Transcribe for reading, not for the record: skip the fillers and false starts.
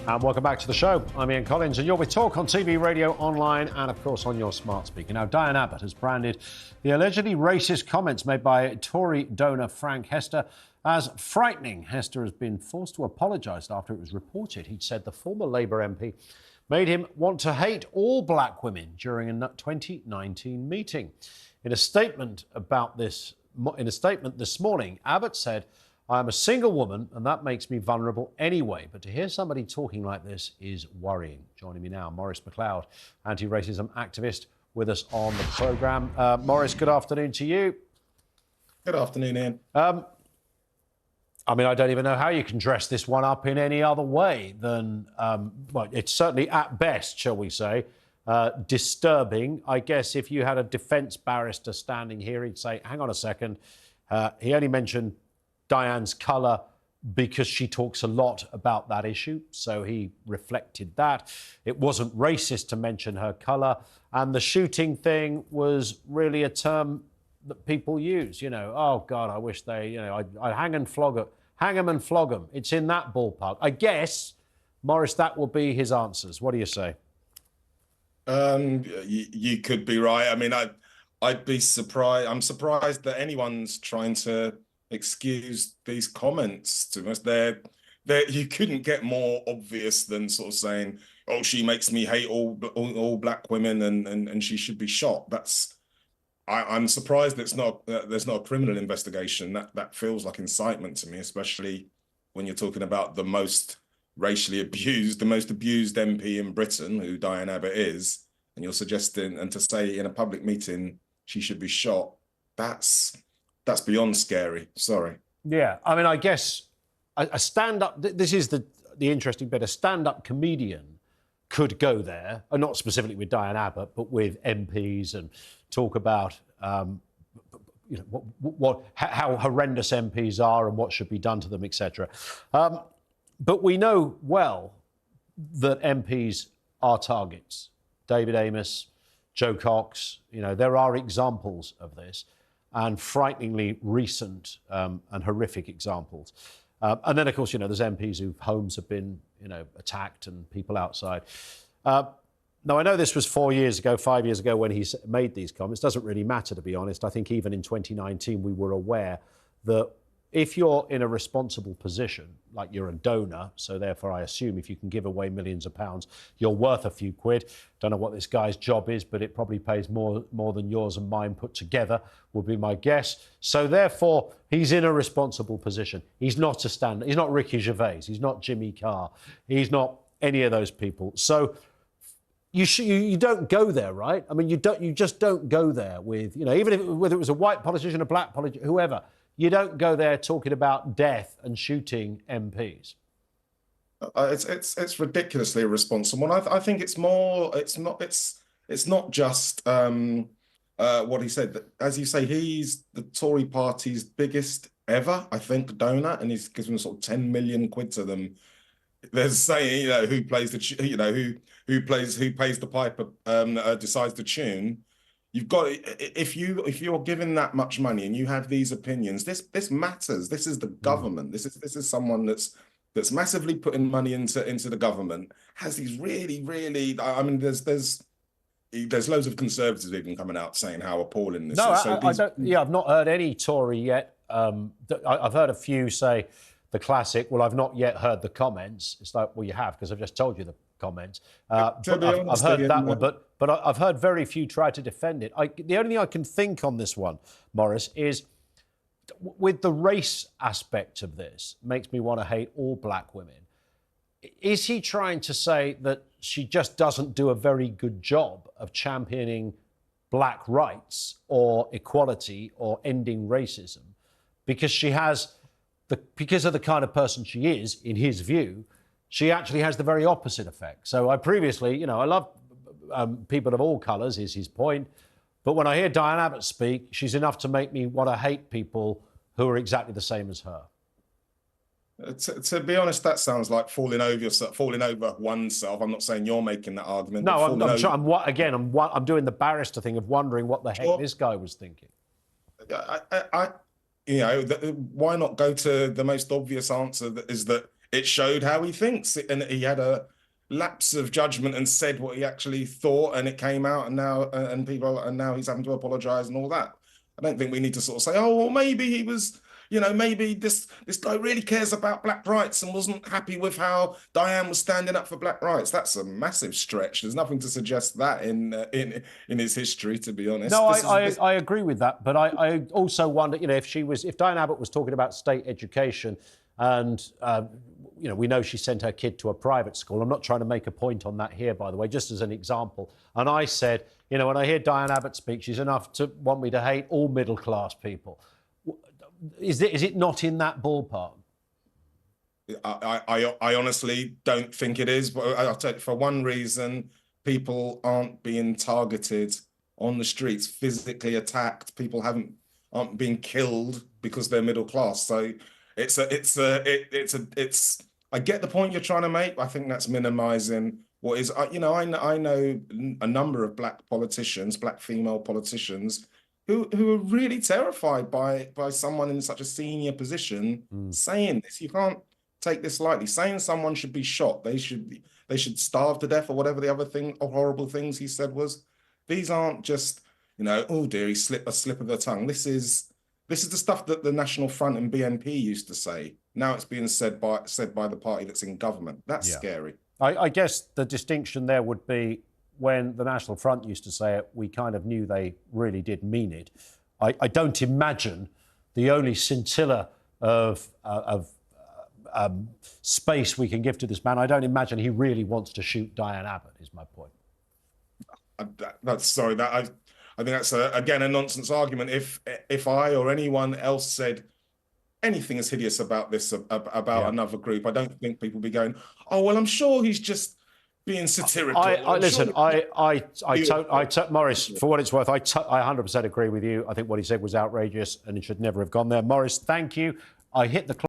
And welcome back to the show. I'm Ian Collins, and you're with Talk on TV, radio, online, and of course on your smart speaker. Now, Diane Abbott has branded the allegedly racist comments made by Tory donor Frank Hester as frightening. Hester has been forced to apologise after it was reported he'd said the former Labour MP made him want to hate all black women during a 2019 meeting. In a statement this morning, Abbott said, "I am a single woman and that makes me vulnerable anyway. But to hear somebody talking like this is worrying." Joining me now, Maurice Mcleod, anti-racism activist, with us on the programme. Maurice, good afternoon to you. Good afternoon, Ian. I mean, I don't even know how you can dress this one up in any other way than, well, it's certainly at best, shall we say, disturbing. I guess if you had a defence barrister standing here, he'd say, hang on a second, he only mentioned Diane's colour because she talks a lot about that issue, so he reflected that. It wasn't racist to mention her colour, and the shooting thing was really a term that people use, you know, oh God, I wish they, you know, I'd hang and flog it, hang 'em and flog 'em. It's in that ballpark. I guess, Maurice, that will be his answers. What do you say? You could be right. I mean, I'd be surprised. I'm surprised that anyone's trying to excuse these comments to us. You couldn't get more obvious than sort of saying, "Oh, she makes me hate all black women, and she should be shot." I'm surprised there's not a criminal investigation. That feels like incitement to me, especially when you're talking about the most racially abused, the most abused MP in Britain, who Diane Abbott is, and you're suggesting, and to say in a public meeting she should be shot. That's beyond scary. Sorry. Yeah, I mean, I guess a stand-up. This is the interesting bit. A stand-up comedian could go there, and not specifically with Diane Abbott, but with MPs and talk about you know how horrendous MPs are and what should be done to them, etc. But we know well that MPs are targets. David Amos, Joe Cox. You know, there are examples of this, and frighteningly recent and horrific examples. And then, of course, you know, there's MPs whose homes have been, you know, attacked and people outside. Now, I know this was 4 years ago, 5 years ago when he made these comments. Doesn't really matter, to be honest. I think even in 2019, we were aware that if you're in a responsible position, like you're a donor, so therefore I assume if you can give away millions of pounds, you're worth a few quid. Don't know what this guy's job is, but it probably pays more than yours and mine put together, would be my guess. So therefore, he's in a responsible position. He's not a stand. He's not Ricky Gervais. He's not Jimmy Carr. He's not any of those people. So you don't go there, right? I mean, you just don't go there with, you know, even whether it was a white politician, a black politician, whoever. You don't go there talking about death and shooting MPs. It's ridiculously irresponsible. I think it's more. It's not just what he said. As you say, he's the Tory party's biggest ever, I think, donor, and he's given sort of 10 million quid to them. There's saying, you know, who plays the, you know, who pays the piper, decides the tune. You've got, if you're given that much money and you have these opinions, this matters. This is the government. This is someone that's massively putting money into the government. Has these really, I mean, there's loads of conservatives even coming out saying how appalling this is. I don't. Yeah, I've not heard any Tory yet. I've heard a few say the classic. Well, I've not yet heard the comments. It's like, well, you have, because I've just told you the comments. I've heard that one, but I've heard very few try to defend it. The only thing I can think on this one, Maurice, is with the race aspect of this, makes me want to hate all black women. Is he trying to say that she just doesn't do a very good job of championing black rights or equality or ending racism because because of the kind of person she is, in his view, she actually has the very opposite effect. So I previously, you know, I love people of all colours, is his point. But when I hear Diane Abbott speak, she's enough to make me want to hate people who are exactly the same as her. To be honest, that sounds like falling over oneself. I'm not saying you're making that argument. No, I'm doing the barrister thing of wondering what the heck this guy was thinking. You know, why not go to the most obvious answer, that is that it showed how he thinks, and he had a lapse of judgment and said what he actually thought, and it came out, and now he's having to apologize and all that. I don't think we need to sort of say, oh, well, maybe he was, maybe this guy really cares about black rights and wasn't happy with how Diane was standing up for black rights. That's a massive stretch. There's nothing to suggest that in his history, to be honest. No, I agree with that, but I also wonder, if Diane Abbott was talking about state education, and we know she sent her kid to a private school. I'm not trying to make a point on that here, by the way, just as an example. And I said, when I hear Diane Abbott speak, she's enough to want me to hate all middle-class people. Is it not in that ballpark? I honestly don't think it is, but I'll tell you, for one reason, people aren't being targeted on the streets, physically attacked. People aren't being killed because they're middle class. So I get the point you're trying to make. I think that's minimizing what is, I know a number of black female politicians who are really terrified by someone in such a senior position saying this. You can't take this lightly. Saying someone should be shot, they should starve to death, or whatever the other horrible things he said was. These aren't just, oh dear, he slipped a slip of the tongue. This is the stuff that the National Front and BNP used to say. Now it's being said by the party that's in government. That's scary. I guess the distinction there would be, when the National Front used to say it, we kind of knew they really did mean it. I don't imagine the only scintilla of space we can give to this man, I don't imagine he really wants to shoot Diane Abbott, is my point. I think that's again a nonsense argument. If I or anyone else said anything as hideous about this, about another group, I don't think people would be going, oh well, I'm sure he's just being satirical. Maurice, for what it's worth, I 100% agree with you. I think what he said was outrageous and it should never have gone there. Maurice, thank you. I hit the clock.